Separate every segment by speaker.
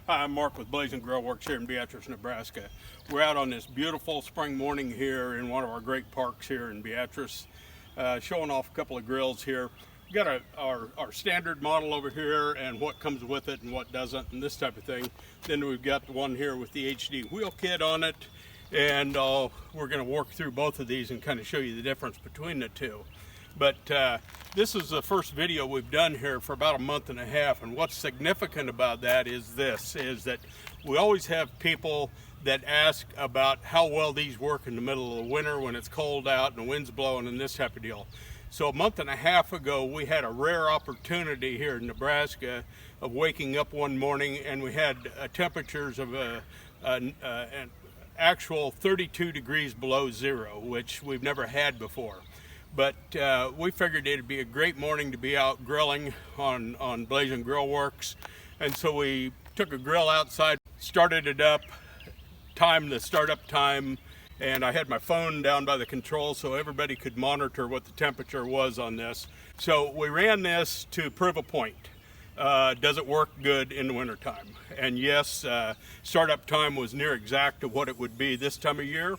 Speaker 1: Hi, I'm Mark with Blaz'n Grill Works here in Beatrice, Nebraska. We're out on this beautiful spring morning here in one of our great parks here in Beatrice, showing off a couple of grills here. We've got our standard model over here and what comes with it and what doesn't and this type of thing. Then we've got the one here with the HD wheel kit on it, and we're going to work through both of these and kind of show you the difference between the two. But this is the first video we've done here for about a month and a half, and what's significant about that is that we always have people that ask about how well these work in the middle of the winter when it's cold out and the wind's blowing and this type of deal. So a month and a half ago we had a rare opportunity here in Nebraska of waking up one morning and we had temperatures of an actual 32 degrees below zero, which we've never had before. But we figured it'd be a great morning to be out grilling on Blaz'n Grill Works. And so we took a grill outside, started it up, timed the startup time, and I had my phone down by the control so everybody could monitor what the temperature was on this. So we ran this to prove a point. Does it work good in the wintertime? And yes, startup time was near exact to what it would be this time of year.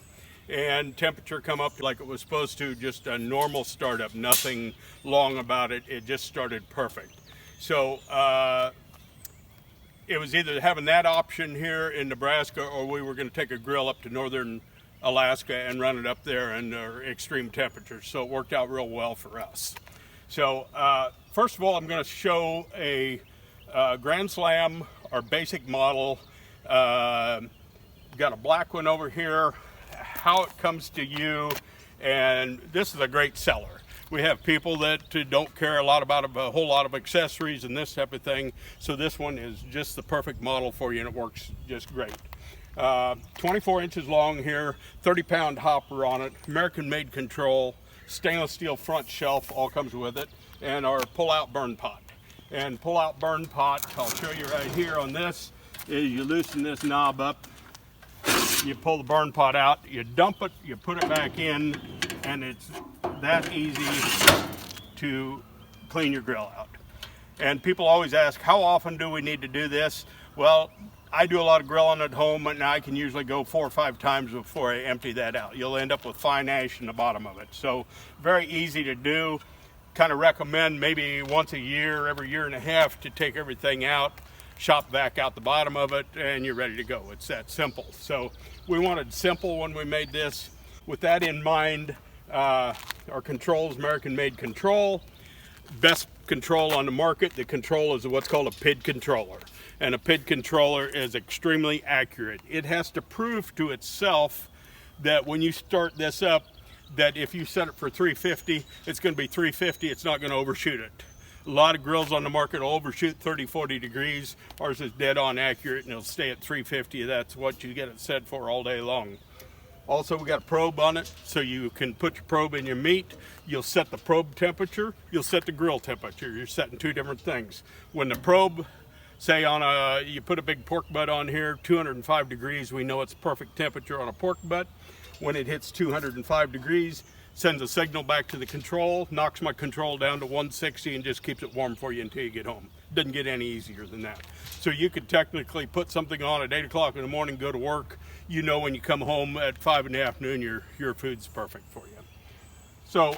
Speaker 1: And temperature come up like it was supposed to, just a normal startup, nothing long about it. It just started perfect. So it was either having that option here in Nebraska or we were going to take a grill up to northern Alaska and run it up there under extreme temperatures. So it worked out real well for us. So first of all, I'm going to show a Grand Slam, our basic model. Got a black one over here. How it comes to you, and this is a great seller. We have people that don't care a lot about a whole lot of accessories and this type of thing, so this one is just the perfect model for you and it works just great. 24 inches long here, 30-pound hopper on it, American made control, stainless steel front shelf all comes with it, and our pull-out burn pot. And pull-out burn pot, I'll show you right here on this, is you loosen this knob up, you pull the burn pot out, you dump it, you put it back in, and it's that easy to clean your grill out. And people always ask, how often do we need to do this? Well, I do a lot of grilling at home, and I can usually go 4 or 5 times before I empty that out. You'll end up with fine ash in the bottom of it. So very easy to do. Kind of recommend maybe once a year, every year and a half, to take everything out, shop back out the bottom of it, and you're ready to go. It's that simple. So we wanted simple when we made this. With that in mind, our controls, American made control, best control on the market. The control is what's called a PID controller, and a PID controller is extremely accurate. It has to prove to itself that when you start this up, that if you set it for 350, it's going to be 350. It's not going to overshoot it. A lot of grills on the market will overshoot 30-40 degrees. Ours is dead on accurate and it'll stay at 350. That's what you get it set for all day long. Also, we got a probe on it, so you can put your probe in your meat. You'll set the probe temperature, you'll set the grill temperature. You're setting 2 different things. When the probe, say you put a big pork butt on here, 205 degrees, we know it's perfect temperature on a pork butt. When it hits 205 degrees, sends a signal back to the control, knocks my control down to 160 and just keeps it warm for you until you get home. Doesn't get any easier than that. So you could technically put something on at 8 o'clock in the morning, go to work. You know when you come home at 5 in the afternoon, your food's perfect for you. So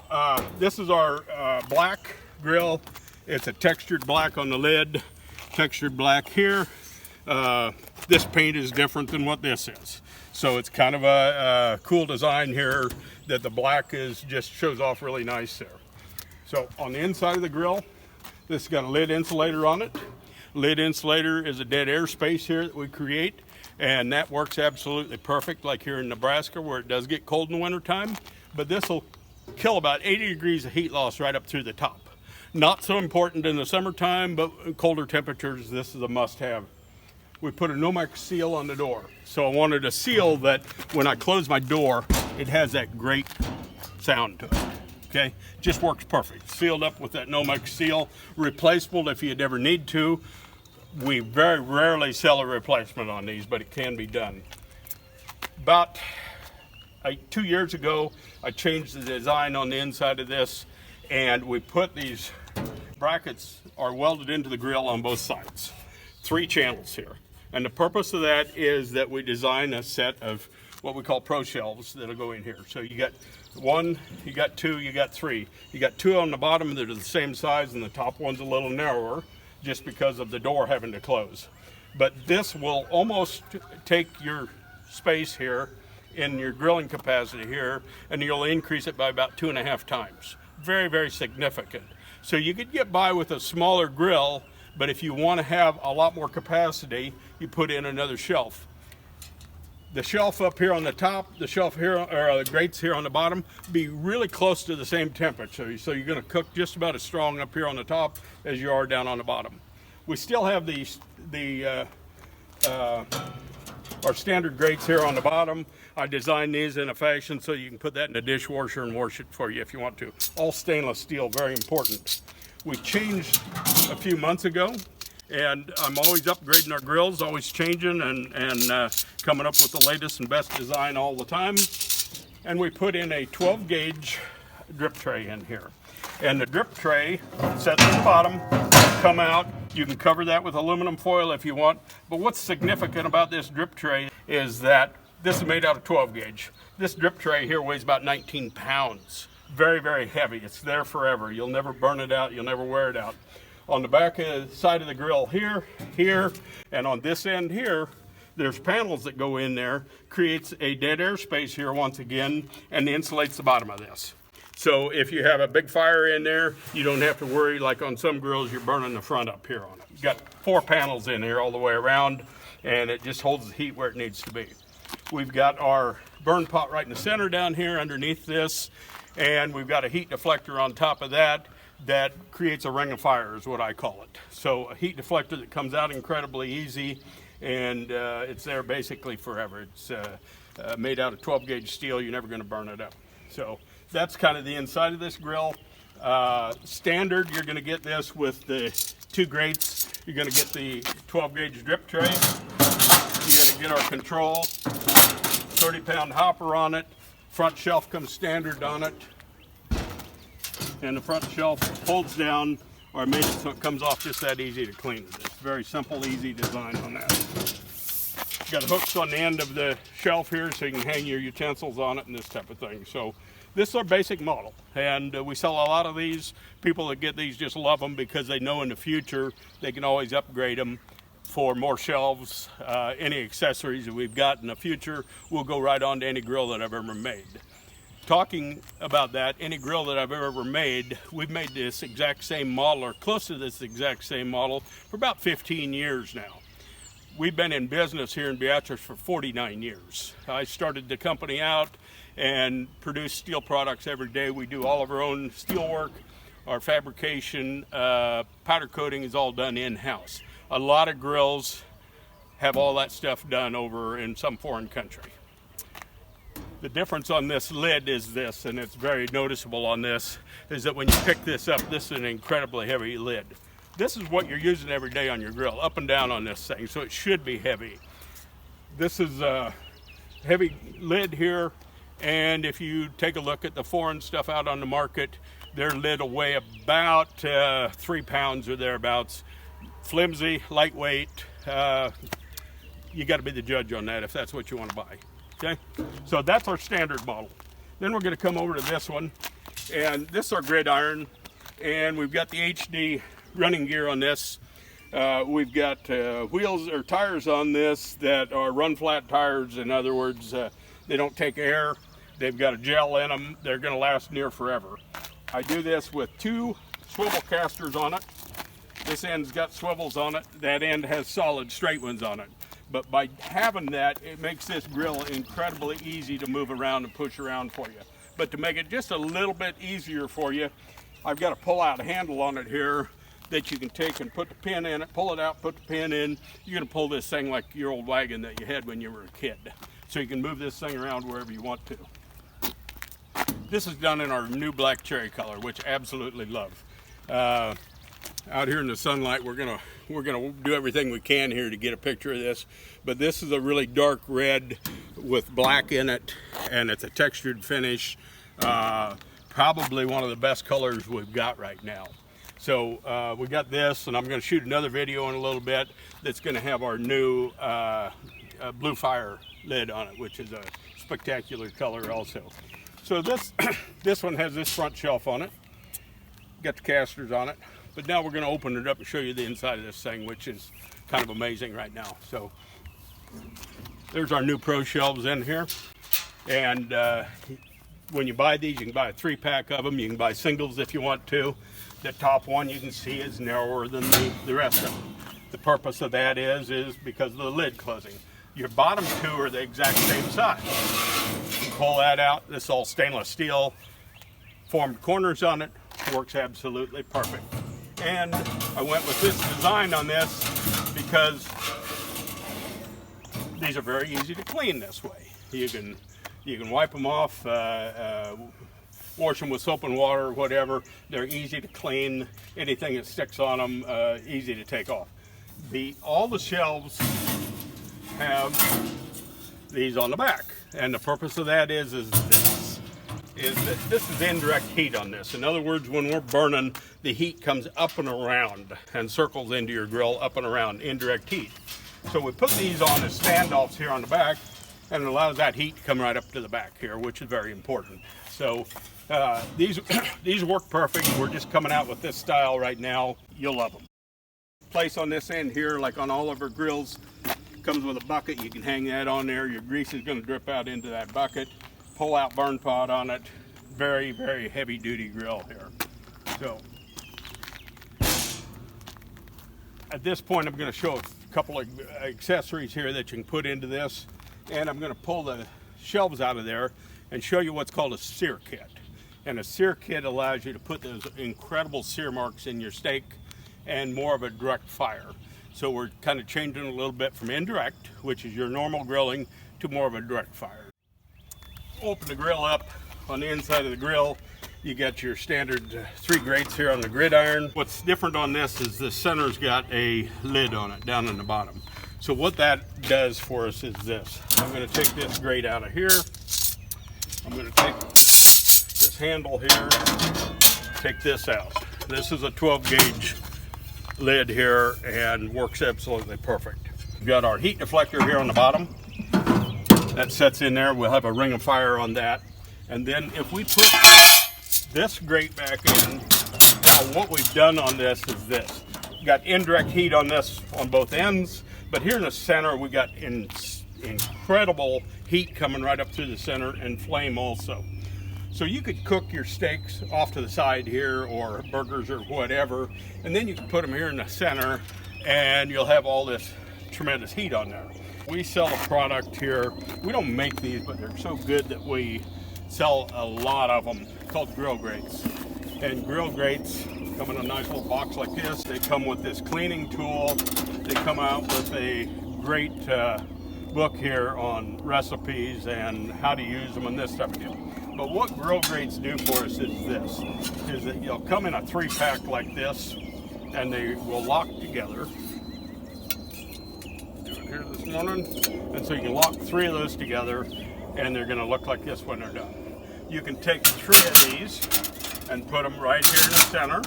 Speaker 1: this is our black grill. It's a textured black on the lid, textured black here. This paint is different than what this is. So it's kind of a cool design here that the black just shows off really nice there. So on the inside of the grill, this has got a lid insulator on it. Lid insulator is a dead air space here that we create, and that works absolutely perfect like here in Nebraska where it does get cold in the wintertime. But this will kill about 80 degrees of heat loss right up through the top. Not so important in the summertime, but colder temperatures, this is a must-have. We put a Nomex seal on the door. So I wanted a seal that when I close my door, it has that great sound to it. Okay, just works perfect. Sealed up with that Nomex seal, replaceable if you ever need to. We very rarely sell a replacement on these, but it can be done. About 2 years ago, I changed the design on the inside of this, and we put these brackets are welded into the grill on both sides. 3 channels here. And the purpose of that is that we design a set of what we call pro shelves that'll go in here. So you got one, you got two, you got three. You got two on the bottom that are the same size, and the top one's a little narrower just because of the door having to close. But this will almost take your space here in your grilling capacity here, and you'll increase it by about 2.5 times. Very, very significant. So you could get by with a smaller grill, but if you want to have a lot more capacity, you put in another shelf. The shelf up here on the top, the shelf here, or the grates here on the bottom, be really close to the same temperature. So you're going to cook just about as strong up here on the top as you are down on the bottom. We still have our standard grates here on the bottom. I designed these in a fashion so you can put that in the dishwasher and wash it for you if you want to. All stainless steel, very important. We changed a few months ago, and I'm always upgrading our grills, always changing and coming up with the latest and best design all the time. And we put in a 12 gauge drip tray in here. And the drip tray sets at the bottom, come out. You can cover that with aluminum foil if you want. But what's significant about this drip tray is that this is made out of 12 gauge. This drip tray here weighs about 19 pounds. Very, very heavy. It's there forever. You'll never burn it out. You'll never wear it out. On the back side of the grill here, and on this end here, there's panels that go in there, creates a dead air space here once again, and insulates the bottom of this. So if you have a big fire in there, you don't have to worry like on some grills you're burning the front up here on it. You've got 4 panels in here all the way around, and it just holds the heat where it needs to be. We've got our burn pot right in the center down here underneath this, and we've got a heat deflector on top of that that creates a ring of fire is what I call it. So a heat deflector that comes out incredibly easy, and it's there basically forever. It's made out of 12 gauge steel. You're never going to burn it up. So that's kind of the inside of this grill. Standard, you're going to get this with the 2 grates. You're going to get the 12 gauge drip tray. You're going to get our control, 30-pound hopper on it. Front shelf comes standard on it. And the front shelf folds down, or I made it so it comes off just that easy to clean. It's very simple, easy design on that. Got hooks on the end of the shelf here so you can hang your utensils on it and this type of thing. So this is our basic model, and we sell a lot of these. People that get these just love them because they know in the future they can always upgrade them for more shelves. Any accessories that we've got in the future will go right on to any grill that I've ever made. Talking about that, any grill that I've ever made, we've made this exact same model or close to this exact same model for about 15 years now. We've been in business here in Beatrice for 49 years. I started the company out and produce steel products every day. We do all of our own steel work, our fabrication, powder coating is all done in-house. A lot of grills have all that stuff done over in some foreign country. The difference on this lid is this, and it's very noticeable on this, is that when you pick this up, this is an incredibly heavy lid. This is what you're using every day on your grill, up and down on this thing, so it should be heavy. This is a heavy lid here, and if you take a look at the foreign stuff out on the market, their lid will weigh about 3 pounds or thereabouts. Flimsy, lightweight. You got to be the judge on that if that's what you want to buy. Okay, so that's our standard model. Then we're going to come over to this one, and this is our gridiron, and we've got the HD running gear on this. We've got wheels or tires on this that are run flat tires. In other words, they don't take air. They've got a gel in them. They're going to last near forever. I do this with 2 swivel casters on it. This end's got swivels on it. That end has solid straight ones on it. But by having that, it makes this grill incredibly easy to move around and push around for you. But to make it just a little bit easier for you, I've got a pull-out handle on it here that you can take and put the pin in it, pull it out, put the pin in. You're gonna pull this thing like your old wagon that you had when you were a kid. So you can move this thing around wherever you want to. This is done in our new black cherry color, which I absolutely love. Out here in the sunlight, we're gonna do everything we can here to get a picture of this. But this is a really dark red with black in it, and it's a textured finish. Probably one of the best colors we've got right now. So we got this, and I'm going to shoot another video in a little bit that's going to have our new Blue Fire lid on it, which is a spectacular color also. So this this one has this front shelf on it. Got the casters on it. But now we're going to open it up and show you the inside of this thing, which is kind of amazing right now. So there's our new Pro shelves in here. And when you buy these, you can buy a 3-pack of them. You can buy singles if you want to. The top one you can see is narrower than the rest of them. The purpose of that is because of the lid closing. Your bottom two are the exact same size. You pull that out. This is all stainless steel. Formed corners on it. Works absolutely perfect. And I went with this design on this because these are very easy to clean this way. You can wipe them off, wash them with soap and water, whatever. They're easy to clean. Anything that sticks on them, easy to take off. All the shelves have these on the back, and the purpose of that is that this is indirect heat on this. In other words, when we're burning, the heat comes up and around and circles into your grill up and around, indirect heat. So we put these on as standoffs here on the back, and it allows that heat to come right up to the back here, which is very important. So these work perfect. We're just coming out with this style right now. You'll love them. Place on this end here, like on all of our grills, comes with a bucket. You can hang that on there. Your grease is going to drip out into that bucket. Pull out burn pot on it. Very, very heavy duty grill here. So at this point, I'm going to show a couple of accessories here that you can put into this, and I'm going to pull the shelves out of there and show you what's called a sear kit. And a sear kit allows you to put those incredible sear marks in your steak and more of a direct fire. So we're kind of changing a little bit from indirect, which is your normal grilling, to more of a direct fire. Open the grill up. On the inside of the grill, you got your standard 3 grates here on the gridiron. What's different on this is the center's got a lid on it down in the bottom. So what that does for us is this. I'm going to take this grate out of here. I'm going to take this handle here, take this out. This is a 12 gauge lid here and works absolutely perfect. We've got our heat deflector here on the bottom. That sets in there. We'll have a ring of fire on that. And then if we put this grate back in, now what we've done on this is this. We've got indirect heat on this on both ends, but here in the center we got incredible heat coming right up through the center and flame also. So you could cook your steaks off to the side here or burgers or whatever, and then you can put them here in the center and you'll have all this tremendous heat on there. We sell a product here. We don't make these, but they're so good that we sell a lot of them, called grill grates. And grill grates come in a nice little box like this. They come with this cleaning tool. They come out with a great book here on recipes and how to use them and this type of deal. But what grill grates do for us is this, is that you'll come in a 3-pack like this, and they will lock together. Here this morning, and so you can lock 3 of those together and they're going to look like this when they're done. You can take 3 of these and put them right here in the center,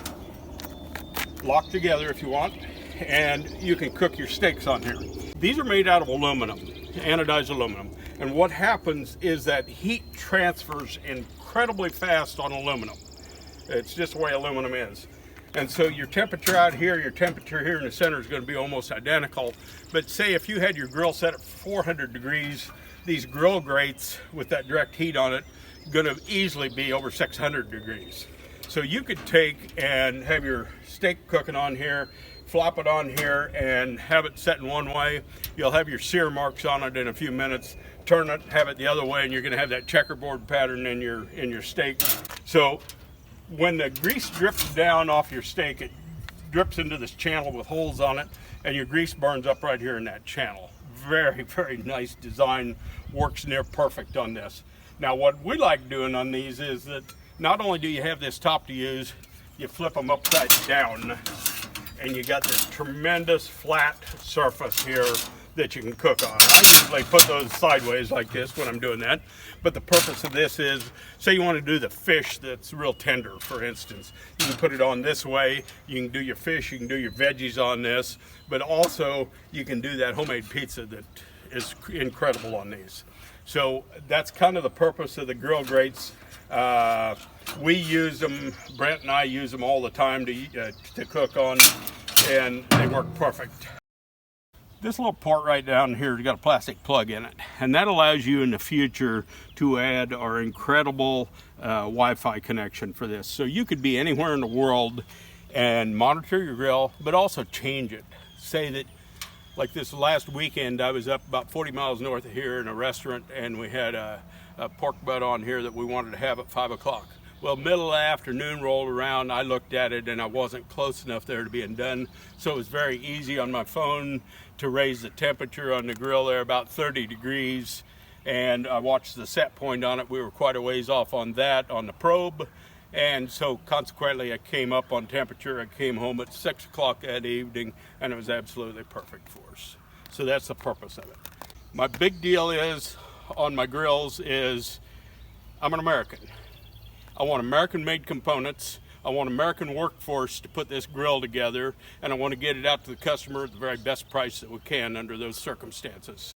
Speaker 1: lock together if you want, and you can cook your steaks on here. These are made out of aluminum, anodized aluminum, and what happens is that heat transfers incredibly fast on aluminum. It's just the way aluminum is. And so your temperature out here, your temperature here in the center is going to be almost identical. But say if you had your grill set at 400 degrees, these grill grates with that direct heat on it, going to easily be over 600 degrees. So you could take and have your steak cooking on here, flop it on here and have it set in one way. You'll have your sear marks on it in a few minutes. Turn it, have it the other way, and you're going to have that checkerboard pattern in your steak. So when the grease drips down off your steak, it drips into this channel with holes on it, and your grease burns up right here in that channel. Very, very nice design. Works near perfect on this. Now what we like doing on these is that not only do you have this top to use, you flip them upside down, and you got this tremendous flat surface here that you can cook on. I usually put those sideways like this when I'm doing that, but the purpose of this is, say you want to do the fish that's real tender, for instance, you can put it on this way. You can do your fish, you can do your veggies on this, but also you can do that homemade pizza that is incredible on these. So that's kind of the purpose of the grill grates. We use them, Brent and I use them all the time to cook on, and they work perfect. This little port right down here has got a plastic plug in it, and that allows you in the future to add our incredible Wi-Fi connection for this. So you could be anywhere in the world and monitor your grill, but also change it. Say that, like this last weekend, I was up about 40 miles north of here in a restaurant, and we had a pork butt on here that we wanted to have at 5 o'clock. Well, middle of the afternoon rolled around, I looked at it and I wasn't close enough there to being done. So it was very easy on my phone to raise the temperature on the grill there about 30 degrees. And I watched the set point on it. We were quite a ways off on that, on the probe. And so consequently I came up on temperature. I came home at 6 o'clock that evening and it was absolutely perfect for us. So that's the purpose of it. My big deal is on my grills is I'm an American. I want American-made components. I want American workforce to put this grill together, and I want to get it out to the customer at the very best price that we can under those circumstances.